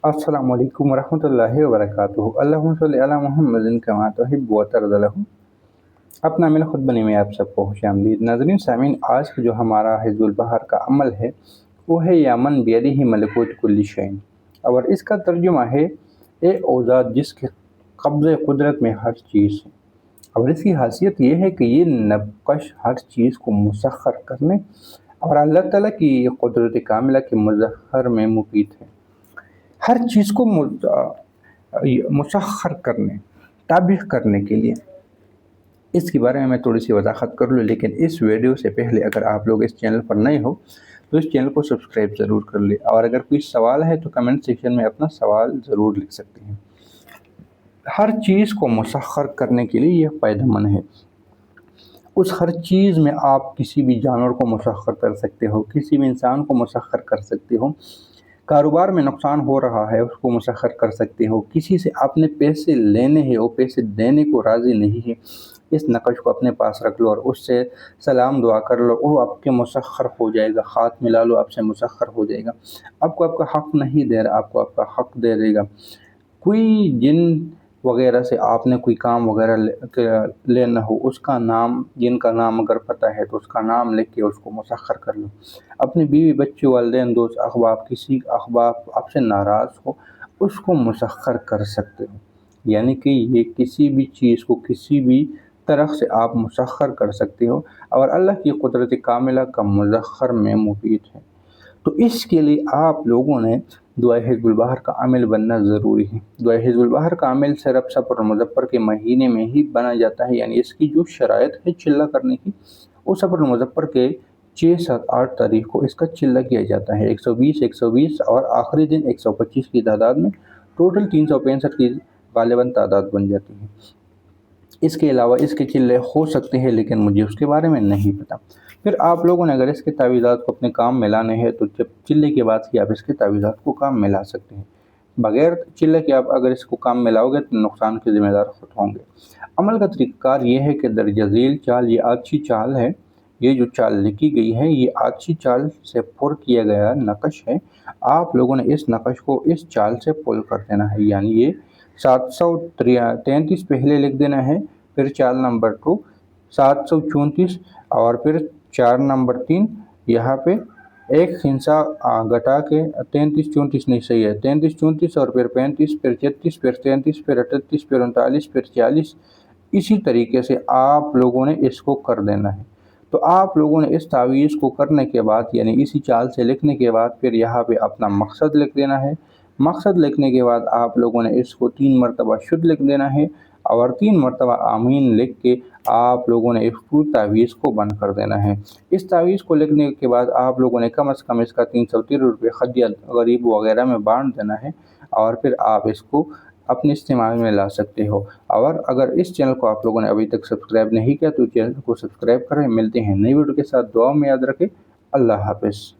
अस्सलाम वालेकुम वरहमतुल्लाहि वबरकातुहू। अल्लाहुम्मा सल्लि अला मुहम्मदिन कमा तुहिब्बु व तर्ज़ा। अपना मिल खुद बनी में आप सबको खुशामदीद। नाज़रीन सामीन, आज का जो हमारा हिज़्बुल बहर का अमल है वो है यामन बियदिही मलकूत कुल्ली शैइन, और इसका तर्जुमा है ए औज़ाद जिसके कब्ज़े कुदरत में हर चीज़ है। और इसकी खासियत ये है कि ये नक्श हर चीज़ को मुसख्खर करने और अल्लाह ताला की कुदरत कामिला के मुज़हर में मुफीद है। हर चीज़ को मुसख्खर करने, ताबीह करने के लिए इसके बारे में मैं थोड़ी सी वजाहत कर लूँ। लेकिन इस वीडियो से पहले अगर आप लोग इस चैनल पर नए हो तो इस चैनल को सब्सक्राइब ज़रूर कर ले, और अगर कोई सवाल है तो कमेंट सेक्शन में अपना सवाल ज़रूर लिख सकते हैं। हर चीज़ को मुसख्खर करने के लिए यह फ़ायदेमंद है। उस हर चीज़ में आप किसी भी जानवर को मुसख्खर कर सकते हो, किसी भी इंसान को मुसख्खर कर सकते हो, कारोबार में नुकसान हो रहा है उसको मुसख्खर कर सकते हो, किसी से आपने पैसे लेने हैं वो पैसे देने को राज़ी नहीं है, इस नक़श को अपने पास रख लो और उससे सलाम दुआ कर लो, वो आपके मुसख्खर हो जाएगा। हाथ मिला लो, आपसे मुसख्खर हो जाएगा। आपको आपका हक़ नहीं दे रहा, आपको आपका हक़ दे देगा। कोई जिन वगैरह से आपने कोई काम वगैरह लेना हो, उसका नाम, जिनका नाम अगर पता है तो उसका नाम लिख के उसको मुसख्खर कर लो। अपनी बीवी बच्चे वालिदैन दोस्त अहबाब, किसी अहबाब आपसे नाराज़ हो उसको मुसख्खर कर सकते हो। यानी कि ये किसी भी चीज़ को किसी भी तरफ से आप मुसख्खर कर सकते हो, और अल्लाह की कुदरत कामिला का मुज़ख्खर में मुफीद है। तो इसके लिए आप लोगों ने दुआ हिज़्बुल बहर का आमिल बनना ज़रूरी है। दुआ हिज़्बुल बहर का आमिल सिर्फ सफ़र और मुज़फ़्फ़र के महीने में ही बना जाता है, यानी इसकी जो शराइत है चिल्ला करने की, वो सफ़र और मुज़फ़्फ़र के 6, 7, 8 तारीख को इसका चिल्ला किया जाता है। 120 और आखिरी दिन 125 की तादाद में टोटल 365 की गालिबन तादाद बन जाती है। इसके अलावा इसके चिल्ले हो सकते हैं, लेकिन मुझे उसके बारे में नहीं पता। फिर आप लोगों ने अगर इसके तावीज़ात को अपने काम में लाने हैं तो जब चिल्ले के बाद ही आप इसके तावीज़ात को काम में ला सकते हैं। बगैर चिल्ले के आप अगर इसको काम में लाओगे तो नुकसान के ज़िम्मेदार खुद होंगे। अमल का तरीक़ाकार ये है कि दरजा झेल चाल, ये आछी चाल है, ये जो चाल लिखी गई है ये आछी चाल से पुर किया गया नक़श है। आप लोगों ने इस नक़श को इस चाल से पुल कर देना है, यानी ये 733 पहले लिख देना है, फिर चाल नंबर 2 734, और फिर 4 नंबर 3 यहाँ पे एक हिंसा घटा के 33 34 नहीं सही है, 33 34 और फिर 35, फिर 36, फिर 33, फिर 38, फिर 39, फिर 40। इसी तरीके से आप लोगों ने इसको कर देना है। तो आप लोगों ने इस तावीज़ को करने के बाद, यानी इसी चाल से लिखने के बाद, फिर यहाँ पे अपना मकसद लिख देना है। मकसद लिखने के बाद आप लोगों ने इसको 3 मरतबा शुद्ध लिख देना है, और 3 मरतबा आमीन लिख के आप लोगों ने इस पूरी तावीज़ को बंद कर देना है। इस तावीज़ को लिखने के बाद आप लोगों ने कम से कम इसका 313 रुपये खदिया गरीब वगैरह में बांट देना है, और फिर आप इसको अपने इस्तेमाल में ला सकते हो। और अगर इस चैनल को आप लोगों ने अभी तक सब्सक्राइब नहीं किया तो चैनल को सब्सक्राइब करें। मिलते हैं नई वीडियो के साथ। दुआ में याद रखें। अल्लाह हाफ़िज़।